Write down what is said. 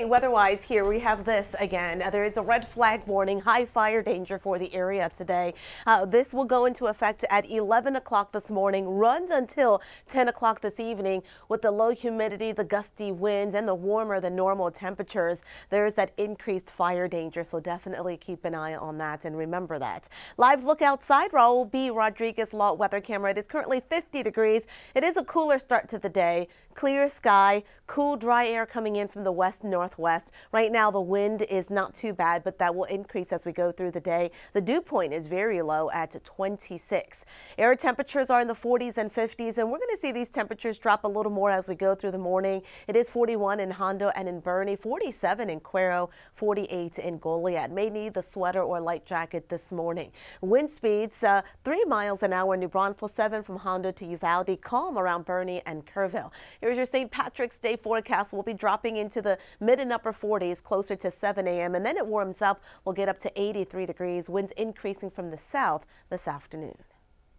Okay, weather-wise here we have this again. There is a red flag warning, high fire danger for the area today. This will go into effect at 11 o'clock this morning, runs until 10 o'clock this evening. With the low humidity, the gusty winds, and the warmer than normal temperatures, there's that increased fire danger, so definitely keep an eye on that and remember that. Live look outside, Raul B. Rodriguez Law weather camera. It is currently 50 degrees. It is a cooler start to the day. Clear sky, cool, dry air coming in from the west-northwest. Right now, the wind is not too bad, but that will increase as we go through the day. The dew point is very low at 26. Air temperatures are in the 40s and 50s, and we're going to see these temperatures drop a little more as we go through the morning. It is 41 in Hondo and in Bernie, 47 in Cuero, 48 in Goliad. May need the sweater or light jacket this morning. Wind speeds 3 miles an hour in New Braunfels, 7 from Hondo to Uvalde, calm around Bernie and Kerrville. Here's your St. Patrick's Day forecast. We'll be dropping into the mid and upper 40s closer to 7 a.m. and then it warms up. We'll get up to 83 degrees. Winds increasing from the south this afternoon.